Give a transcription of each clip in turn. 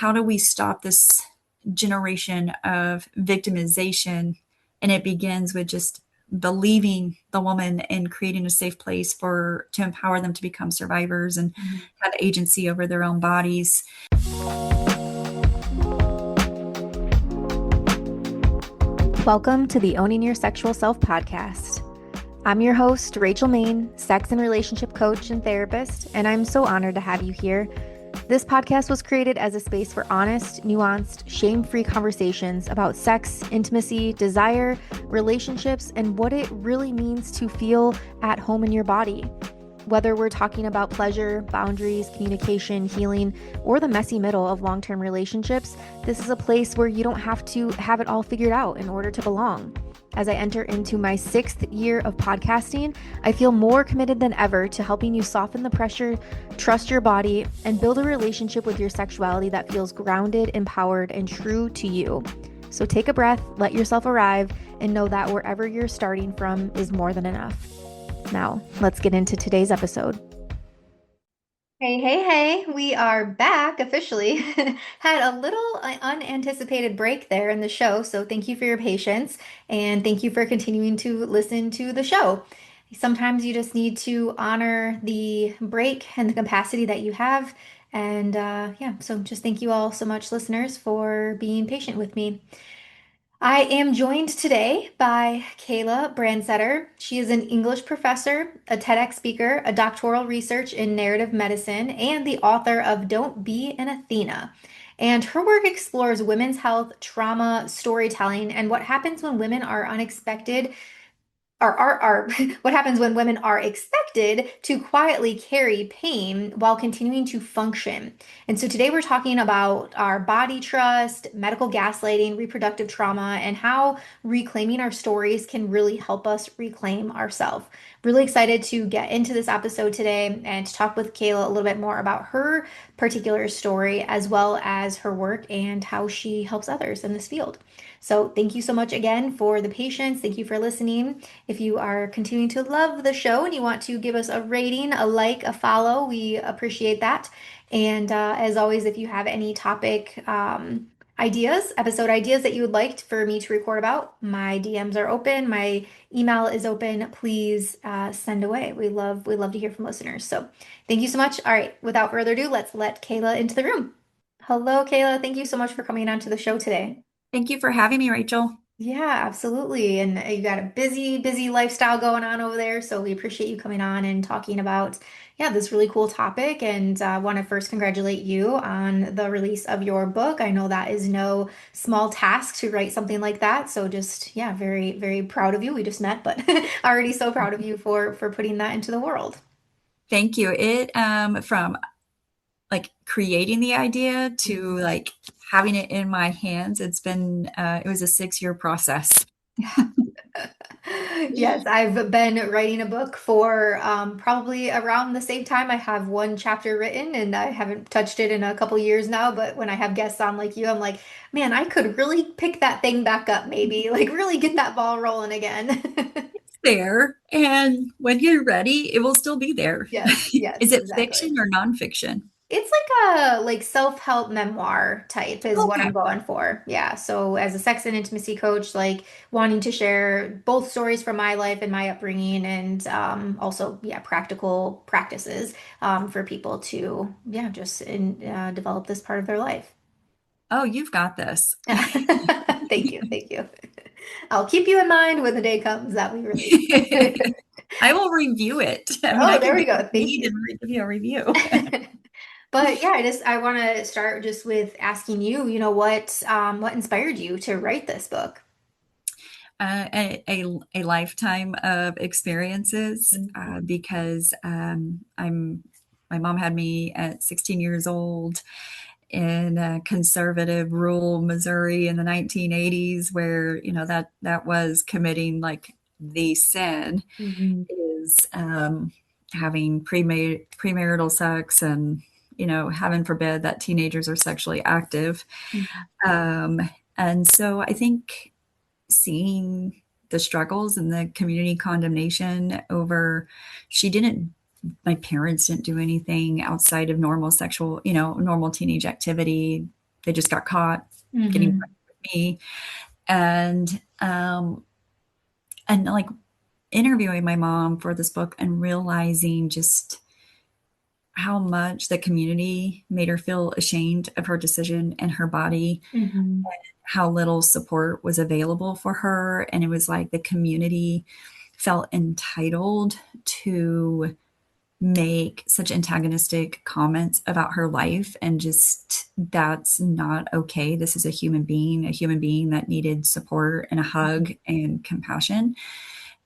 how do we stop this generation of victimization? And it begins with just believing the woman and creating a safe place to empower them to become survivors and have agency over their own bodies. Welcome to the Owning Your Sexual Self podcast. I'm your host, Rachel Main, sex and relationship coach and therapist, and I'm so honored to have you here. This podcast was created as a space for honest, nuanced, shame-free conversations about sex, intimacy, desire, relationships, and what it really means to feel at home in your body. Whether we're talking about pleasure, boundaries, communication, healing, or the messy middle of long-term relationships, this is a place where you don't have to have it all figured out in order to belong. As I enter into my 6th year of podcasting, I feel more committed than ever to helping you soften the pressure, trust your body, and build a relationship with your sexuality that feels grounded, empowered, and true to you. So take a breath, let yourself arrive, and know that wherever you're starting from is more than enough. Now, let's get into today's episode. Hey, we are back officially. Had a little unanticipated break there in the show, so thank you for your patience and thank you for continuing to listen to the show. Sometimes you just need to honor the break and the capacity that you have. And so just thank you all so much, listeners, for being patient with me. I am joined today by Kayla Branstetter. She is an English professor, a TEDx speaker, a doctoral research in narrative medicine, and the author of Don't Be an Athena. And her work explores women's health, trauma, storytelling, and what happens when women are unexpected are what happens when women are expected to quietly carry pain while continuing to function. And so today we're talking about our body trust, medical gaslighting, reproductive trauma, and how reclaiming our stories can really help us reclaim ourselves. Really excited to get into this episode today and to talk with Kayla a little bit more about her particular story as well as her work and how she helps others in this field. So thank you so much again for the patience. Thank you for listening. If you are continuing to love the show and you want to give us a rating, a like, a follow, we appreciate that. And as always, if you have any topic ideas, episode ideas that you would like for me to record about, my DMs are open. My email is open. Please send away. We love to hear from listeners. So thank you so much. All right, without further ado, let's let Kayla into the room. Hello, Kayla. Thank you so much for coming on to the show today. Thank you for having me, Rachel. Yeah, absolutely. And you got a busy lifestyle going on over there. So we appreciate you coming on and talking about, this really cool topic. And want to first congratulate you on the release of your book. I know that is no small task to write something like that. So just, very, very proud of you. We just met, but already so proud of you for putting that into the world. Thank you. It from like creating the idea to like having it in my hands, it was a 6-year process. Yes, I've been writing a book for probably around the same time. I have one chapter written and I haven't touched it in a couple years now. But when I have guests on like you, I'm like, man, I could really pick that thing back up, maybe like really get that ball rolling again. It's there, and when you're ready, it will still be there. Yes, Is it exactly. fiction or nonfiction? It's like a self-help memoir type is what I'm Okay. going for. Yeah. So as a sex and intimacy coach, like wanting to share both stories from my life and my upbringing and also practical practices for people to develop this part of their life. Oh, you've got this. Thank you. Thank you. I'll keep you in mind when the day comes that we release. I will review it. I mean, I Oh, can there we get go. Thank paid you. and give you a review. But yeah, I want to start just with asking you, what inspired you to write this book? A lifetime of experiences Mhm. because my mom had me at 16 years old in conservative rural Missouri in the 1980s, where that was committing like the sin Mhm. is having premarital sex and heaven forbid that teenagers are sexually active. Mhm. Um, and so I think seeing the struggles and the community condemnation over she didn't my parents didn't do anything outside of normal sexual, normal teenage activity. they just got caught getting Mm-hmm. pregnant with me. And, and like interviewing my mom for this book and realizing just how much the community made her feel ashamed of her decision and her body, Mm-hmm. how little support was available for her. And it was like the community felt entitled to make such antagonistic comments about her life. And just that's not okay. This is a human being that needed support and a hug and compassion.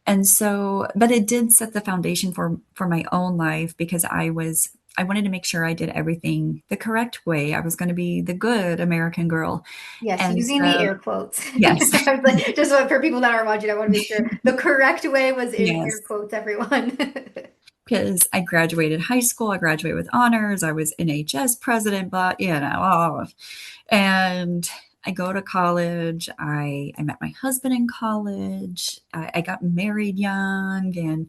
And so, but it did set the foundation for my own life because I wanted to make sure I did everything the correct way. I was going to be the good American girl. Yes, And using the so, air quotes. yes. I was like, just for people that are watching, I want to make sure the correct way was in air Yes. quotes, everyone. Because I graduated high school, I graduated with honors, I was NHS president, but and I go to college. I met my husband in college. I got married young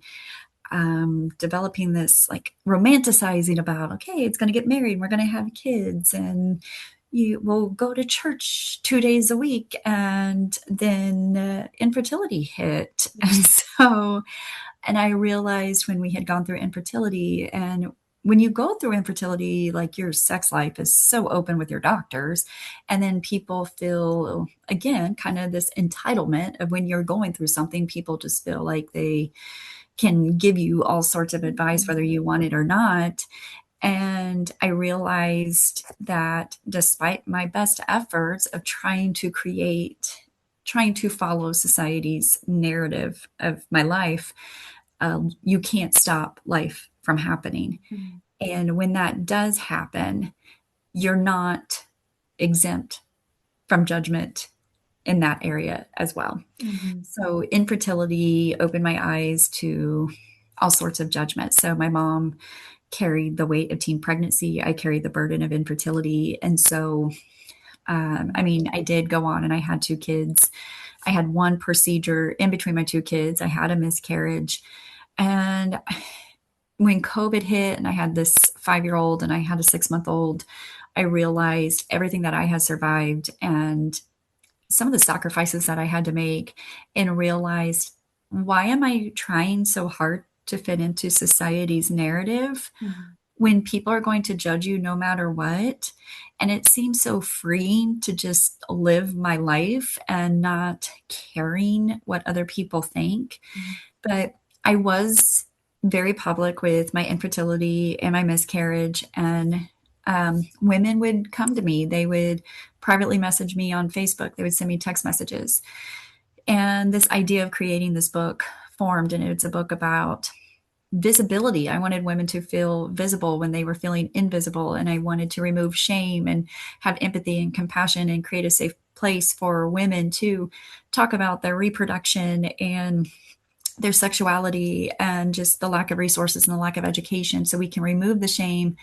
and developing this like romanticizing about, okay, it's going to get married, and we're going to have kids, and you will go to church 2 days a week. And then infertility hit. And so, and I realized when we had gone through infertility, and when you go through infertility, like your sex life is so open with your doctors. And then people feel, again, kind of this entitlement of when you're going through something, people just feel like they can give you all sorts of advice, whether you want it or not. And I realized that despite my best efforts of trying to follow society's narrative of my life, you can't stop life from happening. And when that does happen, you're not exempt from judgment in that area as well. Mm-hmm. So infertility opened my eyes to all sorts of judgment. So my mom carried the weight of teen pregnancy. I carried the burden of infertility. And so, I mean, I did go on and I had two kids. I had one procedure in between my two kids. I had a miscarriage. And when COVID hit and I had this 5-year old and I had a 6-month old, I realized everything that I had survived and some of the sacrifices that I had to make, and realized, why am I trying so hard to fit into society's narrative Mm-hmm. when people are going to judge you no matter what? And it seems so freeing to just live my life and not caring what other people think. But I was very public with my infertility and my miscarriage, and women would come to me. They would privately message me on Facebook. They would send me text messages. And this idea of creating this book formed, and it's a book about visibility. I wanted women to feel visible when they were feeling invisible, and I wanted to remove shame and have empathy and compassion and create a safe place for women to talk about their reproduction and their sexuality and just the lack of resources and the lack of education, so we can remove the shame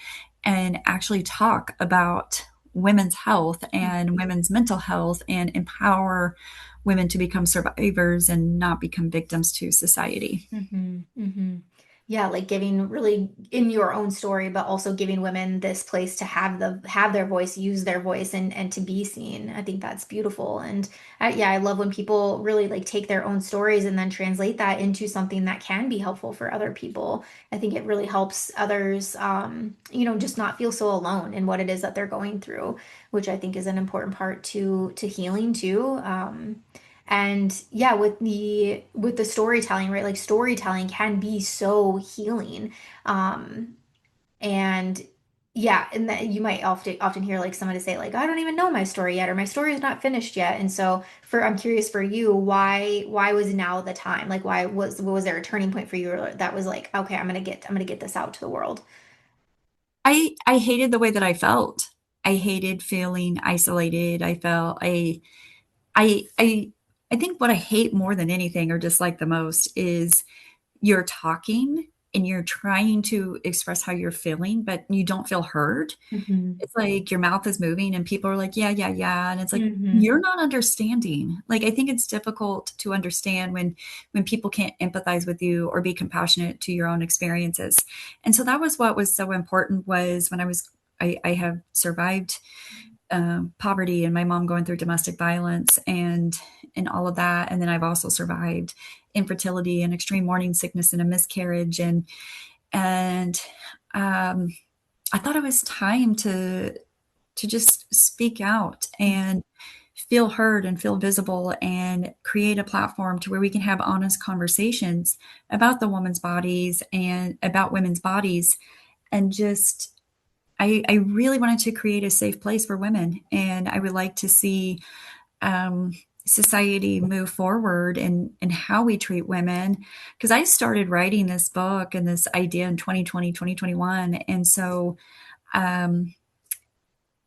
and actually talk about women's health and women's mental health and empower women to become survivors and not become victims to society. Mm-hmm. Mm-hmm. Yeah, like giving really in your own story, but also giving women this place to have their voice, use their voice, and to be seen. I think that's beautiful. And yeah, I love when people really like take their own stories and then translate that into something that can be helpful for other people. I think it really helps others, just not feel so alone in what it is that they're going through, which I think is an important part to healing too. And yeah, with the storytelling, right? Like storytelling can be so healing. Um, and yeah, and that you might often hear like somebody say like, I don't even know my story yet, or my story is not finished yet. And so I'm curious for you, why was now the time? Like why was there a turning point for you that was like, okay, I'm gonna get this out to the world? I hated the way that I felt. I hated feeling isolated. I I think what I hate more than anything or dislike the most is you're talking and you're trying to express how you're feeling, but you don't feel heard. Hmm. It's like your mouth is moving and people are like, yeah, yeah, yeah. And it's like, Hmm. you're not understanding. Like, I think it's difficult to understand when people can't empathize with you or be compassionate to your own experiences. And so that was what was so important was when I have survived poverty and my mom going through domestic violence and all of that. And then I've also survived infertility and extreme morning sickness and a miscarriage. And I thought it was time to just speak out and feel heard and feel visible and create a platform to where we can have honest conversations about the women's bodies and about women's bodies. And just I really wanted to create a safe place for women, and I would like to see um, society move forward in how we treat women. Because I started writing this book and this idea in 2020, 2021. And so um,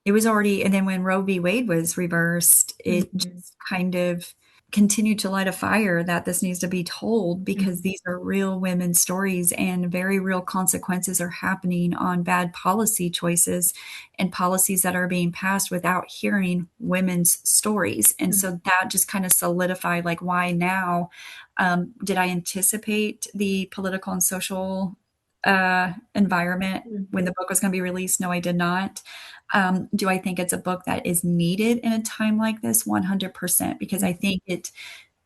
it was already, and then when Roe v. Wade was reversed, it Mhm. just kind of continued to light a fire that this needs to be told, because these are real women's stories and very real consequences are happening on bad policy choices and policies that are being passed without hearing women's stories. And Mhm. so that just kind of solidified like, why now? Did I anticipate the political and social environment when the book was going to be released? No, I did not. Do I think it's a book that is needed in a time like this? 100%, because I think it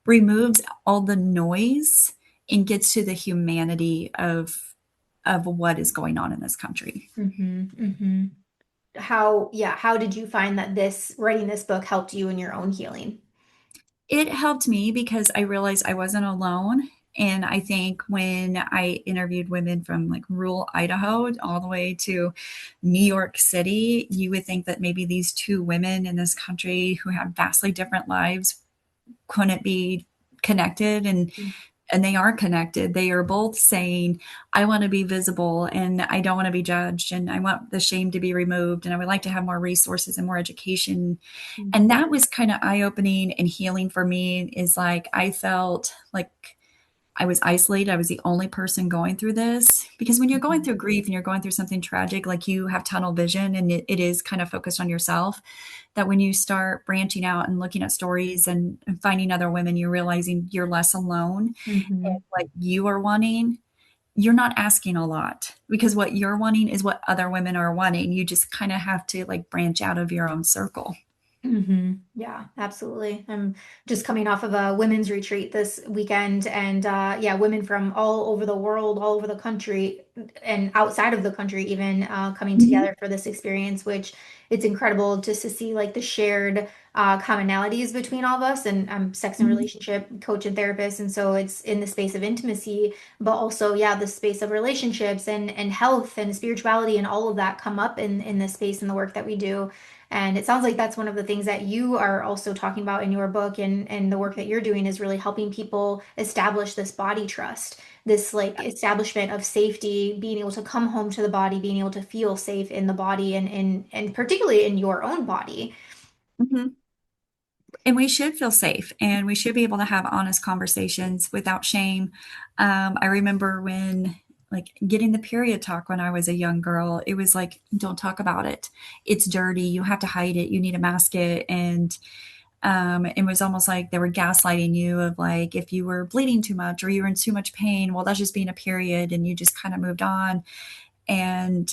removes all the noise and gets to the humanity of what is going on in this country. Mhm. Mhm. How did you find that writing this book helped you in your own healing? It helped me because I realized I wasn't alone. And I think when I interviewed women from like rural Idaho all the way to New York City, you would think that maybe these two women in this country who have vastly different lives couldn't be connected, and they are connected. They are both saying, I want to be visible and I don't want to be judged and I want the shame to be removed and I would like to have more resources and more education. And that was kind of eye-opening and healing for me. Is like I felt like I was isolated. I was the only person going through this, because when you're going Mhm. through grief and you're going through something tragic, like you have tunnel vision and it is kind of focused on yourself, that when you start branching out and looking at stories and finding other women, you're realizing you're less alone. And Mhm. what you are wanting, you're not asking a lot, because what you're wanting is what other women are wanting. You just kind of have to like branch out of your own circle. Yeah, absolutely. I'm just coming off of a women's retreat this weekend, and yeah, women from all over the world, all over the country, and outside of the country, even coming Mhm. together for this experience, which it's incredible just to see like the shared commonalities between all of us. And I'm sex and Mhm. relationship coach and therapist, and so it's in the space of intimacy, but also yeah, the space of relationships and health and spirituality and all of that come up in this space and the work that we do. And it sounds like that's one of the things that you are also talking about in your book, and the work that you're doing is really helping people establish this body trust, this like establishment of safety, being able to come home to the body, being able to feel safe in the body and particularly in your own body. Mhm. And we should feel safe and we should be able to have honest conversations without shame. I remember when, like, getting the period talk when I was a young girl, it was like, don't talk about it. It's dirty. You have to hide it. You need to mask it. And it was almost like they were gaslighting you of like, if you were bleeding too much or you were in too much pain, well, that's just being a period. And you just kind of moved on. And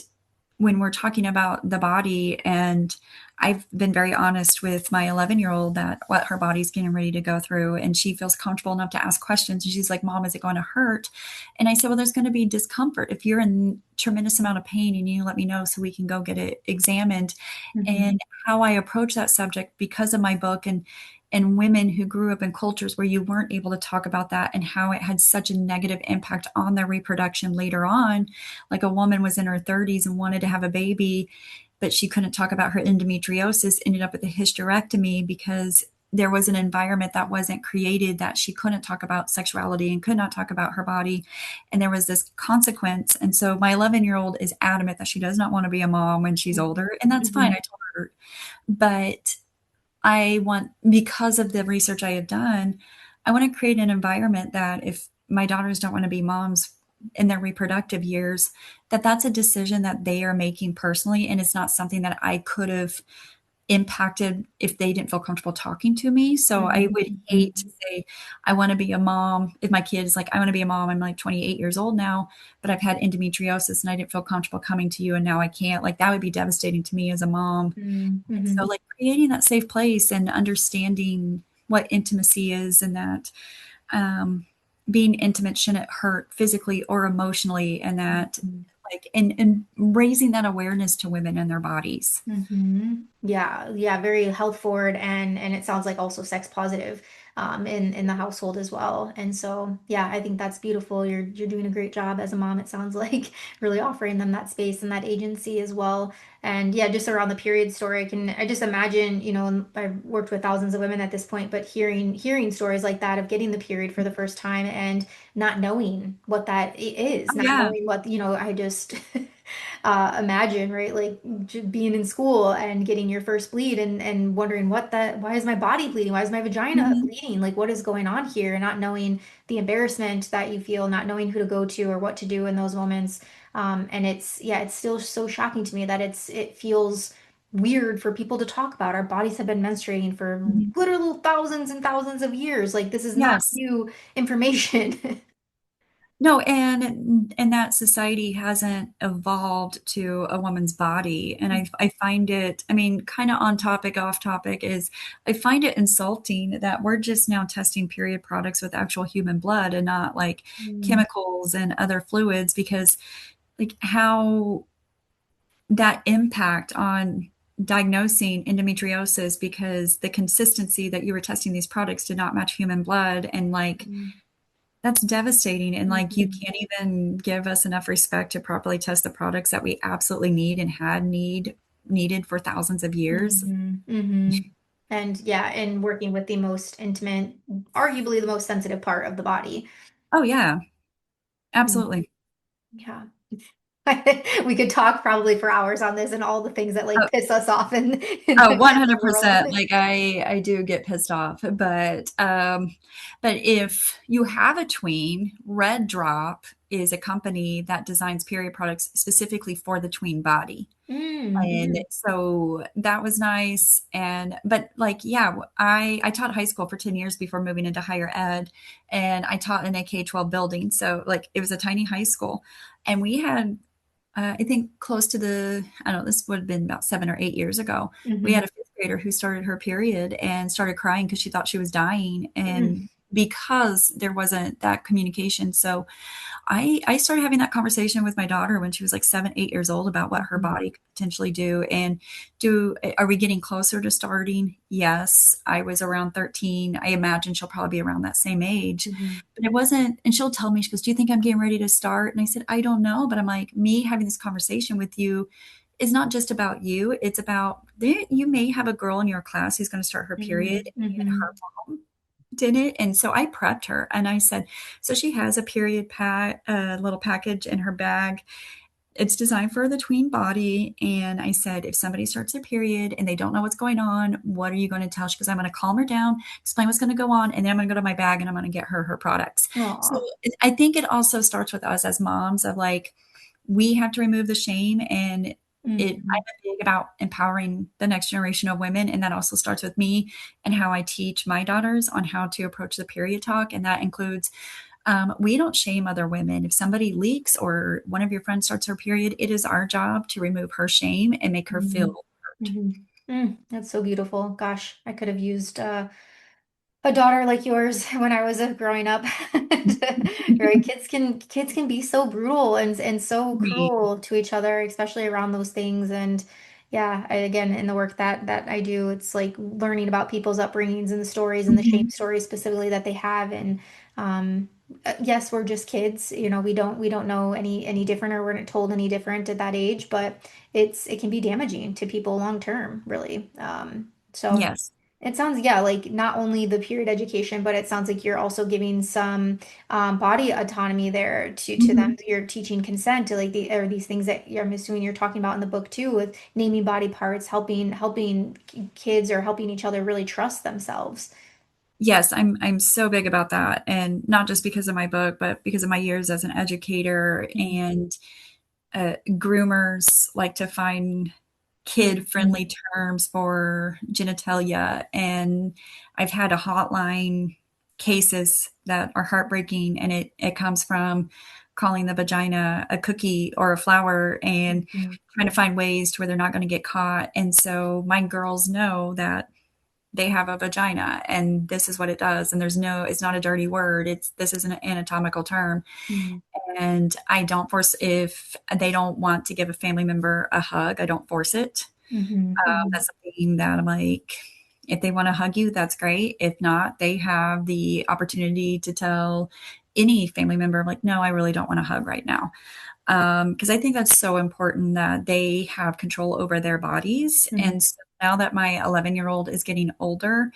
when we're talking about the body, and I've been very honest with my 11-year-old that what her body's getting ready to go through, and she feels comfortable enough to ask questions, and she's like, Mom, is it going to hurt? And I said, well, there's going to be discomfort. If you're in tremendous amount of pain, you need to let me know so we can go get it examined. Mhm. And how I approach that subject, because of my book and women who grew up in cultures where you weren't able to talk about that, and how it had such a negative impact on their reproduction later on. Like, a woman was in her 30s and wanted to have a baby, but she couldn't talk about her endometriosis, ended up with a hysterectomy because there was an environment that wasn't created, that she couldn't talk about sexuality and could not talk about her body. And there was this consequence. And so my 11-year-old is adamant that she does not want to be a mom when she's older. And that's fine. Mhm. I told her. But I want, because of the research I have done, I want to create an environment that if my daughters don't want to be moms in their reproductive years, that that's a decision that they are making personally. And it's not something that I could have impacted if they didn't feel comfortable talking to me. So I Mhm. would hate to say, I want to be a mom. If my kid is like, I want to be a mom, I'm like 28 years old now, but I've had endometriosis and I didn't feel comfortable coming to you and now I can't. Like that would be devastating to me as a mom. And so Mhm. like creating that safe place and understanding what intimacy is and that um, being intimate shouldn't hurt physically or emotionally and that Mhm. like and raising that awareness to women and their bodies. Yeah, yeah, very health forward and it sounds like also sex positive in the household as well. And so, yeah, I think that's beautiful. You're doing a great job as a mom, it sounds like, really offering them that space and that agency as well. And yeah, just around the period story, I just imagine, and I've worked with thousands of women at this point, but hearing stories like that of getting the period for the first time and not knowing what that is, Oh not yeah. knowing what, I just imagine, right? Like being in school and getting your first bleed and wondering why is my body bleeding? Why is my vagina Mhm. bleeding? Like, what is going on here? Not knowing the embarrassment that you feel, not knowing who to go to or what to do in those moments. And it's still so shocking to me that it feels weird for people to talk about. Our bodies have been menstruating for Mhm. literal thousands and thousands of years. Like, this is not Yes. new information. No, and that society hasn't evolved to a woman's body. And I find it, I mean, kind of on topic, off topic is I find it insulting that we're just now testing period products with actual human blood and not like Mm, chemicals and other fluids because like how that impact on diagnosing endometriosis because the consistency that you were testing these products did not match human blood and like mm, that's devastating and like you mhm. can't even give us enough respect to properly test the products that we absolutely need and needed for thousands of years. And yeah, and working with the most intimate, arguably the most sensitive part of the body. Oh yeah, Mm. absolutely. Yeah. We could talk probably for hours on this and all the things that like piss us off in Oh, the world. 100%. Like I do get pissed off, but if you have a tween, Red Drop is a company that designs period products specifically for the tween body. And Mm-hmm. so that was nice. And but like yeah, I taught high school for 10 years before moving into higher ed, and I taught in a K-12 building. So like it was a tiny high school, and we had I think close to I don't know, this would have been about 7 or 8 years ago. We Mm-hmm. had a fifth grader who started her period and started crying because she thought she was dying. And because there wasn't that communication. So I started having that conversation with my daughter when she was like 7, 8 years old about what her Mm-hmm. body could potentially do. And are we getting closer to starting? Yes. I was around 13. I imagine she'll probably be around that same age. Mm-hmm. But it wasn't, and she'll tell me, she goes, "Do you think I'm getting ready to start?" And I said, "I don't know." But I'm like, me having this conversation with you is not just about you. It's about you may have a girl in your class who's going to start her period Mm-hmm. and Mm-hmm. her mom did it. And so I prepped her and I said, so she has a period pack, a little package in her bag. It's designed for the tween body. And I said, if somebody starts their period and they don't know what's going on, what are you going to tell? She goes, I'm going to calm her down, explain what's going to go on, and then I'm going to go to my bag and I'm going to get her products. So Aw. I think it also starts with us as moms of like, we have to remove the shame and Mm-hmm. I'm big about empowering the next generation of women. And that also starts with me and how I teach my daughters on how to approach the period talk. And that includes we don't shame other women. If somebody leaks or one of your friends starts her period, it is our job to remove her shame and make her Mm-hmm. feel hurt. Mm-hmm. That's so beautiful. Gosh, I could have used a daughter like yours when I was growing up. Right? Kids can be so brutal and so We, cruel to each other, especially around those things. And yeah, again, in the work that I do, it's like learning about people's upbringings and the stories and the shame Mhm. stories specifically that they have. And um, yes, we're just kids. We don't know any different or we're not told any different at that age, but it can be damaging to people long term, really. So. Yes. It sounds, yeah, like not only the period education, but it sounds like you're also giving some body autonomy there to them. Mhm. You're teaching consent to like these things that I'm assuming you're talking about in the book too, with naming body parts, helping kids or helping each other really trust themselves. Yes, I'm so big about that, and not just because of my book, but because of my years as an educator Mm, and groomers like to find. kid Mhm. friendly terms for genitalia. And I've had a hotline cases that are heartbreaking, and it comes from calling the vagina a cookie or a flower and Mhm. trying to find ways to where they're not going to get caught. And so my girls know that they have a vagina and this is what it does. And it's not a dirty word. This is an anatomical term. Mhm. And I don't force, if they don't want to give a family member a hug, I don't force it. Mhm. Mhm. That's something that I'm like, if they want to hug you, that's great. If not, they have the opportunity to tell any family member, like, no, I really don't want to hug right now. Because I think that's so important that they have control over their bodies. Mhm. And so now that my 11-year-old is getting older,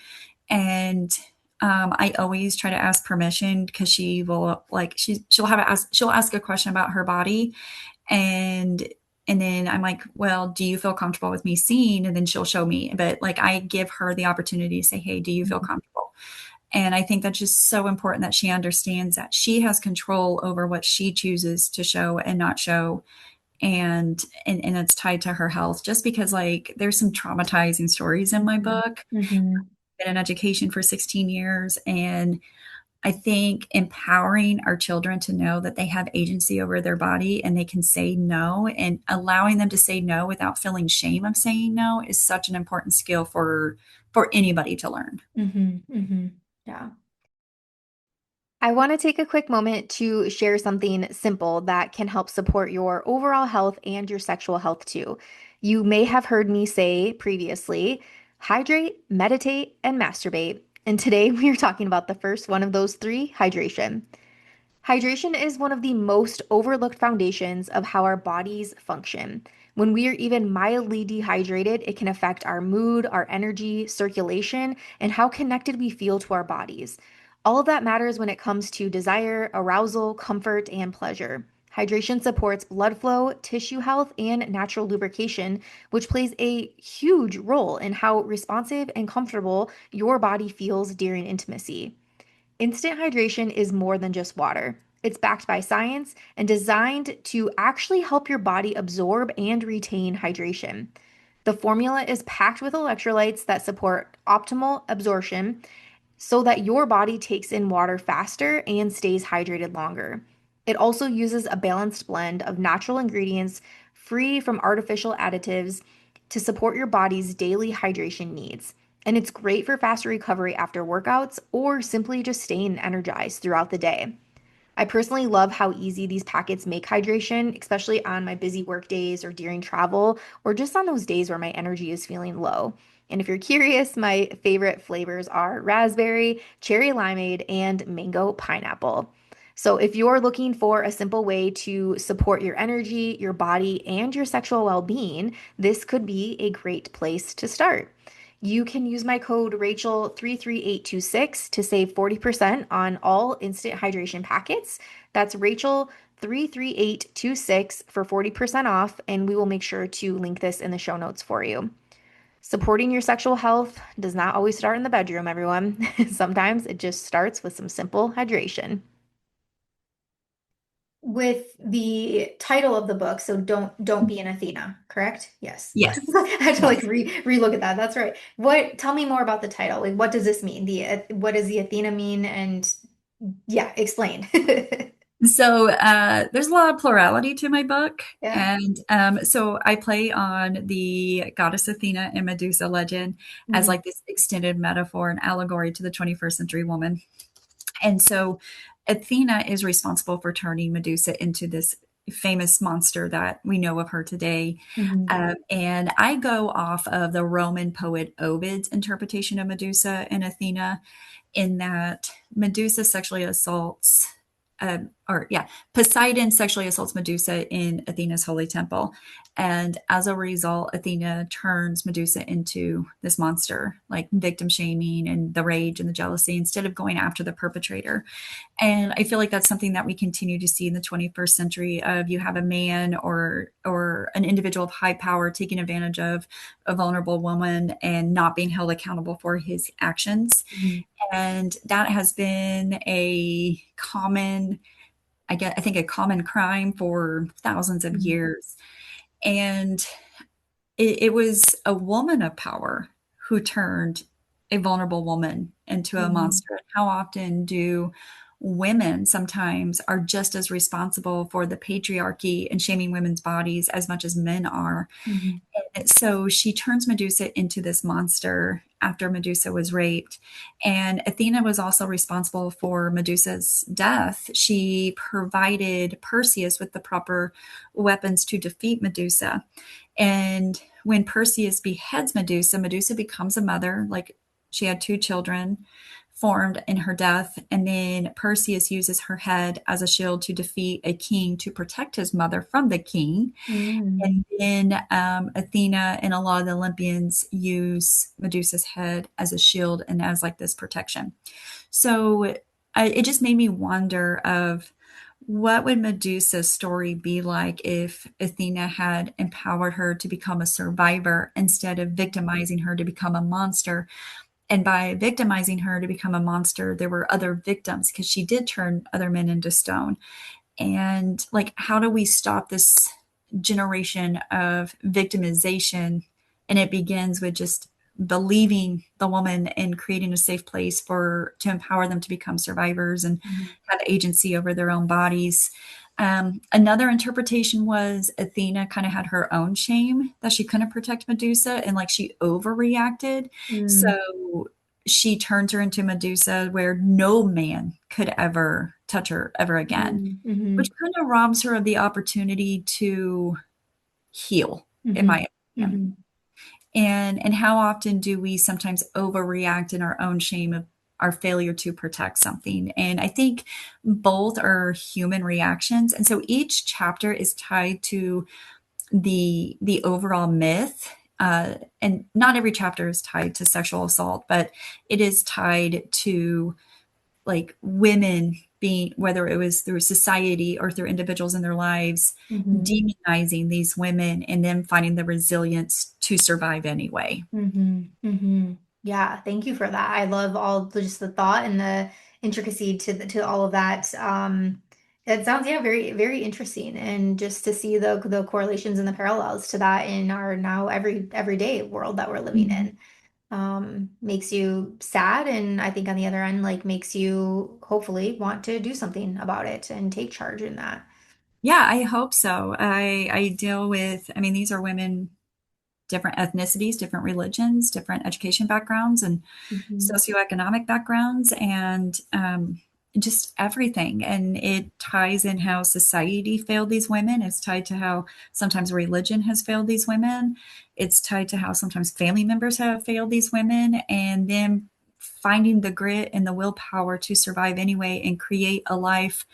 and I always try to ask permission because she will like she'll ask a question about her body, and then I'm like, well, do you feel comfortable with me seeing? And then she'll show me. But like I give her the opportunity to say, hey, do you feel Mhm. comfortable? And I think that's just so important that she understands that she has control over what she chooses to show and not show. And it's tied to her health just because like there's some traumatizing stories in my Mhm. book. Mhm. Been in education for 16 years, and I think empowering our children to know that they have agency over their body and they can say no, and allowing them to say no without feeling shame of saying no is such an important skill for anybody to learn. Mhm. Mhm. Yeah. I want to take a quick moment to share something simple that can help support your overall health and your sexual health too. You may have heard me say previously hydrate, meditate, and masturbate. And today we are talking about the first one of those three, hydration. Hydration is one of the most overlooked foundations of how our bodies function. When we are even mildly dehydrated, it can affect our mood, our energy, circulation, and how connected we feel to our bodies. All of that matters when it comes to desire, arousal, comfort, and pleasure. Hydration supports blood flow, tissue health, and natural lubrication, which plays a huge role in how responsive and comfortable your body feels during intimacy. Instant hydration is more than just water. It's backed by science and designed to actually help your body absorb and retain hydration. The formula is packed with electrolytes that support optimal absorption so that your body takes in water faster and stays hydrated longer. It also uses a balanced blend of natural ingredients free from artificial additives to support your body's daily hydration needs. And it's great for faster recovery after workouts or simply just staying energized throughout the day. I personally love how easy these packets make hydration, especially on my busy work days or during travel, or just on those days where my energy is feeling low. And if you're curious, my favorite flavors are raspberry, cherry limeade, and mango pineapple. So if you're looking for a simple way to support your energy, your body, and your sexual well-being, this could be a great place to start. You can use my code Rachel33826 to save 40% on all instant hydration packets. That's Rachel33826 for 40% off, and we will make sure to link this in the show notes for you. Supporting your sexual health does not always start in the bedroom, everyone. Sometimes it just starts with some simple hydration. With the title of the book, so don't be an Athena, correct? Yes. Yes. I had to like Yes. re-look at that. That's right. What, tell me more about the title. Like what does this mean? What does the Athena mean? And yeah, explain. So there's a lot of plurality to my book. Yeah. And so I play on the goddess Athena and Medusa legend as Mhm. like this extended metaphor and allegory to the 21st century woman. And so Athena is responsible for turning Medusa into this famous monster that we know of her today. Mhm. And I go off of the Roman poet Ovid's interpretation of Medusa and Athena, in that Medusa sexually assaults, or yeah, Poseidon sexually assaults Medusa in Athena's holy temple. And as a result, Athena turns Medusa into this monster, like victim shaming and the rage and the jealousy instead of going after the perpetrator. And I feel like that's something that we continue to see in the 21st century of you have a man or an individual of high power taking advantage of a vulnerable woman and not being held accountable for his actions. Mhm. And that has been a common, I think a common crime for thousands of Mhm. years. And it was a woman of power who turned a vulnerable woman into a Mhm. monster. How often do women sometimes are just as responsible for the patriarchy and shaming women's bodies as much as men are? Mhm. So she turns Medusa into this monster after Medusa was raped. And Athena was also responsible for Medusa's death. She provided Perseus with the proper weapons to defeat Medusa. And when Perseus beheads Medusa, Medusa becomes a mother. Like, she had two children formed in her death. And then Perseus uses her head as a shield to defeat a king to protect his mother from the king. Mm. And then Athena and a lot of the Olympians use Medusa's head as a shield and as like this protection. So it just made me wonder of what would Medusa's story be like if Athena had empowered her to become a survivor instead of victimizing her to become a monster. And by victimizing her to become a monster, there were other victims because she did turn other men into stone. And like, how do we stop this generation of victimization? And it begins with just believing the woman and creating a safe place for to empower them to become survivors and Mhm. have agency over their own bodies. Another interpretation was Athena kind of had her own shame that she couldn't protect Medusa and like she overreacted. Mm. So she turns her into Medusa where no man could ever touch her ever again, Mm. which Mhm. kind of robs her of the opportunity to heal, in Mhm. my opinion. Mhm. And how often do we sometimes overreact in our own shame of our failure to protect something? And I think both are human reactions. And so each chapter is tied to the overall myth. And not every chapter is tied to sexual assault, but it is tied to like women being, whether it was through society or through individuals in their lives, Mhm. demonizing these women and them finding the resilience to survive anyway. Mhm. Mhm. Yeah, thank you for that. I love just the thought and the intricacy to all of that. It sounds, yeah, very very interesting, and just to see the correlations and the parallels to that in our now everyday world that we're living Mhm. in. Makes you sad, and I think on the other end, like, makes you hopefully want to do something about it and take charge in that. Yeah, I hope so. I deal with, I mean, these are women, different ethnicities, different religions, different education backgrounds, and Mhm. socioeconomic backgrounds, and just everything. And it ties in how society failed these women. It's tied to how sometimes religion has failed these women. It's tied to how sometimes family members have failed these women, and them finding the grit and the willpower to survive anyway and create a life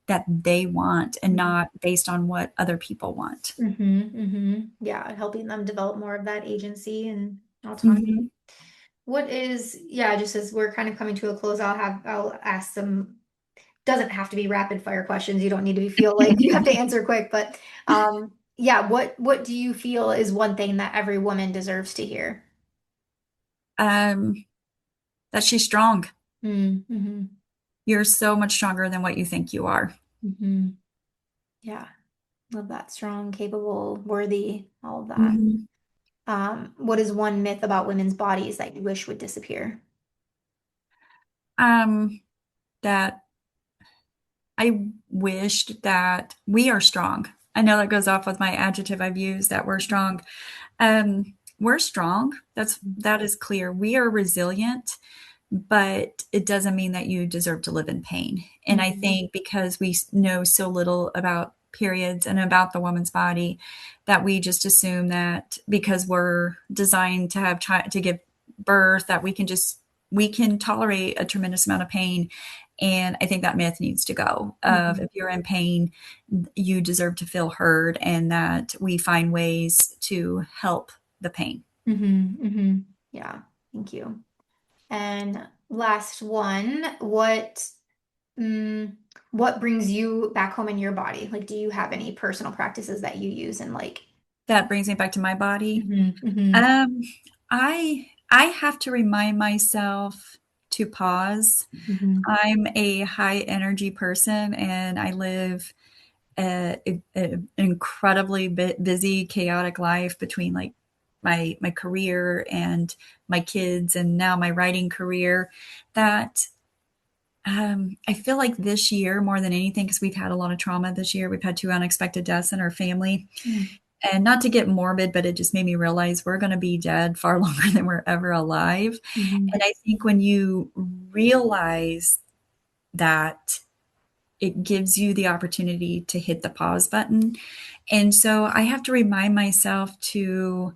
that they want and not based on what other people want. Mhm. Mhm. Yeah, helping them develop more of that agency and autonomy. Mhm. What is, yeah, just as we're kind of coming to a close, I'll ask some, doesn't have to be rapid fire questions. You don't need to feel like you have to answer quick, but yeah, what do you feel is one thing that every woman deserves to hear? um, that she's strong. Mm-hmm. You're so much stronger than what you think you are. Mm-hmm. Yeah, love that. Strong, capable, worthy, all of that. Mhm. What is one myth about women's bodies that you wish would disappear? Um, that I wished that we are strong. I know that goes off with my adjective I've used that we're strong. We're strong. That is clear. We are resilient, but it doesn't mean that you deserve to live in pain. And I Mm-hmm. think because we know so little about periods and about the woman's body, that we just assume that because we're designed to to give birth, that we can tolerate a tremendous amount of pain. And I think that myth needs to go. Of Mm-hmm. if you're in pain, you deserve to feel heard, and that we find ways to help the pain. Mm-hmm. Mm-hmm. Yeah, thank you. And last one, mm, what brings you back home in your body? Like, do you have any personal practices that you use and like? That brings me back to my body. Mm-hmm. Mm-hmm. Um, I have to remind myself to pause. Mm-hmm. I'm a high energy person, and I live an incredibly busy, chaotic life between like my career and my kids and now my writing career, that I feel like this year more than anything, because we've had a lot of trauma this year. We've had two unexpected deaths in our family. Mm. And not to get morbid, but it just made me realize we're going to be dead far longer than we're ever alive. Mhm. And I think when you realize that, it gives you the opportunity to hit the pause button. And so I have to remind myself to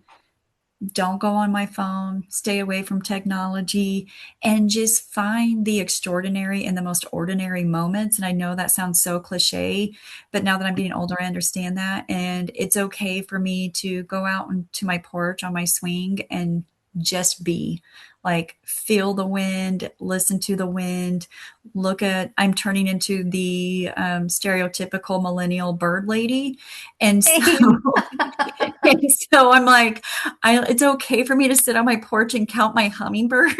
don't go on my phone, stay away from technology, and just find the extraordinary in the most ordinary moments. And I know that sounds so cliche, but now that I'm getting older, I understand that. And it's okay for me to go out into my porch on my swing and just be, like, feel the wind, listen to the wind, I'm turning into the stereotypical millennial bird lady. And so, Same. and so I'm like, it's okay for me to sit on my porch and count my hummingbirds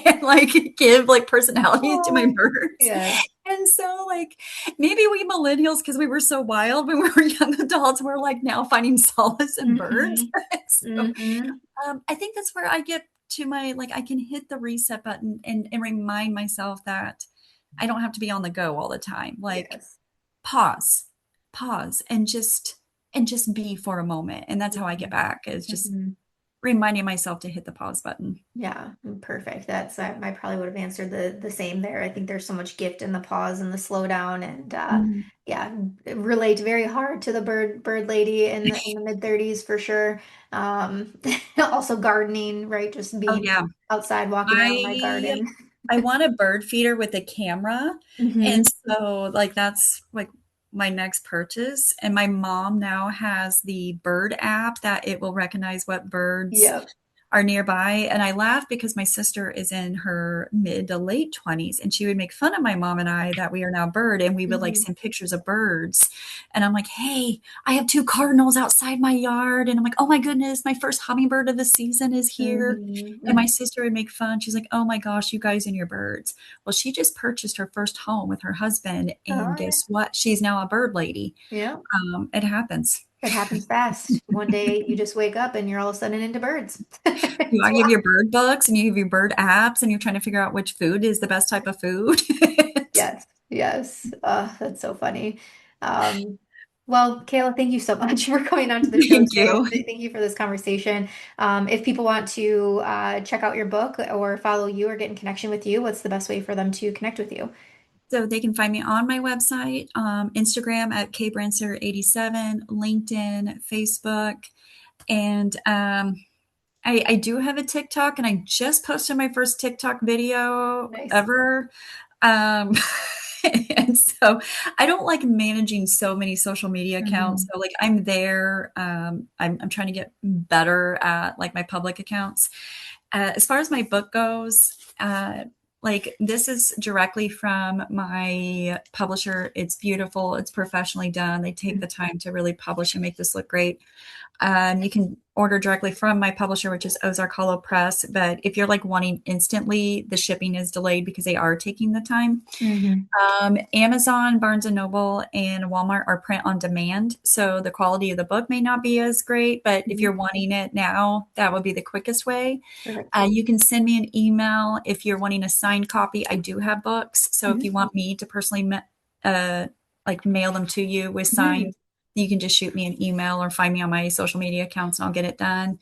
and like give like personality to my Oh, birds. yes. And so like maybe we millennials, because we were so wild when we were young adults, we're like now finding solace in birds. Hmm. So Hmm. I think that's where I get to my, like, I can hit the reset button and remind myself that I don't have to be on the go all the time. Like, Yes. pause, pause, and just be for a moment. And that's how I get back, is just Hmm. reminding myself to hit the pause button. Yeah, perfect. I probably would have answered the same there. I think there's so much gift in the pause and the slowdown, and Mhm. yeah, relate very hard to the bird lady in the mid-30s for sure. Um, Also gardening, right? Just Oh being yeah. outside, walking around my I garden. I want a bird feeder with a camera. And Hmm. so like that's like my next purchase. And my mom now has the bird app that it will recognize what birds Yep. are nearby. And I laugh because my sister is in her mid to late 20s and she would make fun of my mom and I that we are now bird, and we would like Hmm. send pictures of birds. And I'm like, hey, I have two cardinals outside my yard. And I'm like, oh my goodness, my first hummingbird of the season is here. And Hmm. my sister would make fun. She's like, oh my gosh, you guys and your birds. Well, she just purchased her first home with her husband. And Oh yeah. guess what? She's now a bird lady. Yeah. It happens. It happens fast. One day you just wake up and you're all of a sudden into birds. You It's have wild. your bird books and you have your bird apps and you're trying to figure out which food is the best type of food. Yes, yes. That's so funny. Um, well, Kayla, thank you so much for coming on to the show Thank today. you. Thank you for this conversation. If people want to check out your book or follow you or get in connection with you, what's the best way for them to connect with you? So they can find me on my website, Instagram at kbranstetter87, LinkedIn, Facebook, and I do have a TikTok, and I just posted my first TikTok video Nice. ever. Um, and so I don't like managing so many social media accounts. Hmm. So like I'm there. I'm trying to get better at like my public accounts. As far as my book goes, like this is directly from my publisher. It's beautiful. It's professionally done. They take the time to really publish and make this look great. You can order directly from my publisher, which is Ozark Hollow Press. But if you're like wanting instantly, the shipping is delayed because they are taking the time. Hmm. Amazon, Barnes and Noble, and Walmart are print on demand. So the quality of the book may not be as great, but if Hmm. you're wanting it now, that would be the quickest way. Perfect. You can send me an email if you're wanting a signed copy. I do have books. So if Hmm. you want me to personally uh, like mail them to you with Hmm. signed, you can just shoot me an email or find me on my social media accounts and I'll get it done.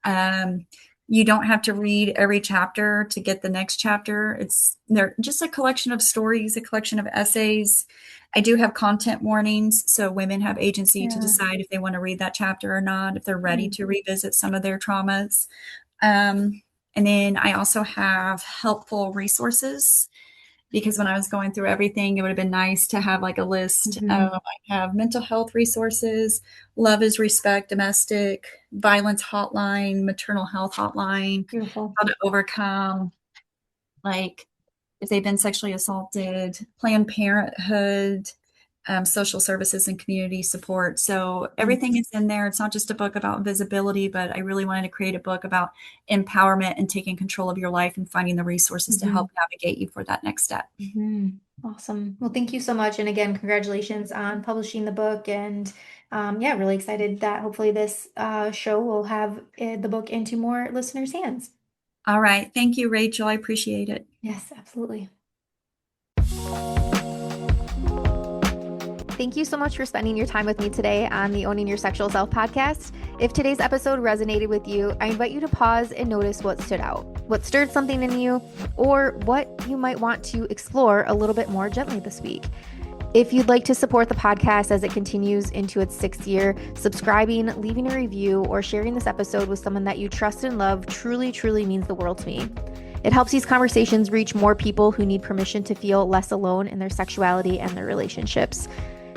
Um, you don't have to read every chapter to get the next chapter. They're just a collection of stories, a collection of essays. I do have content warnings, so women have agency to Yeah. decide if they want to read that chapter or not, if they're ready to revisit some of their traumas. And then I also have helpful resources because when I was going through everything, it would have been nice to have like a list. Hmm. I have mental health resources, love is respect, domestic violence hotline, maternal health hotline, Beautiful. how to overcome, like if they've been sexually assaulted, Planned Parenthood, social services and community support. So everything is in there. It's not just a book about visibility, but I really wanted to create a book about empowerment and taking control of your life and finding the resources to Hmm. help navigate you for that next step. Hmm. Awesome. Well, thank you so much. And again, congratulations on publishing the book. And yeah, really excited that hopefully this show will have the book into more listeners' hands. All right. Thank you, Rachel. I appreciate it. Yes, absolutely. Thank you so much for spending your time with me today on the Owning Your Sexual Self podcast. If today's episode resonated with you, I invite you to pause and notice what stood out, what stirred something in you, or what you might want to explore a little bit more gently this week. If you'd like to support the podcast as it continues into its 6th year, subscribing, leaving a review, or sharing this episode with someone that you trust and love truly, truly means the world to me. It helps these conversations reach more people who need permission to feel less alone in their sexuality and their relationships.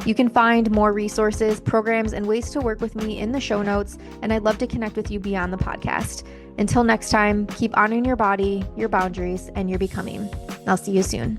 You can find more resources, programs, and ways to work with me in the show notes, and I'd love to connect with you beyond the podcast. Until next time, keep honoring your body, your boundaries, and your becoming. I'll see you soon.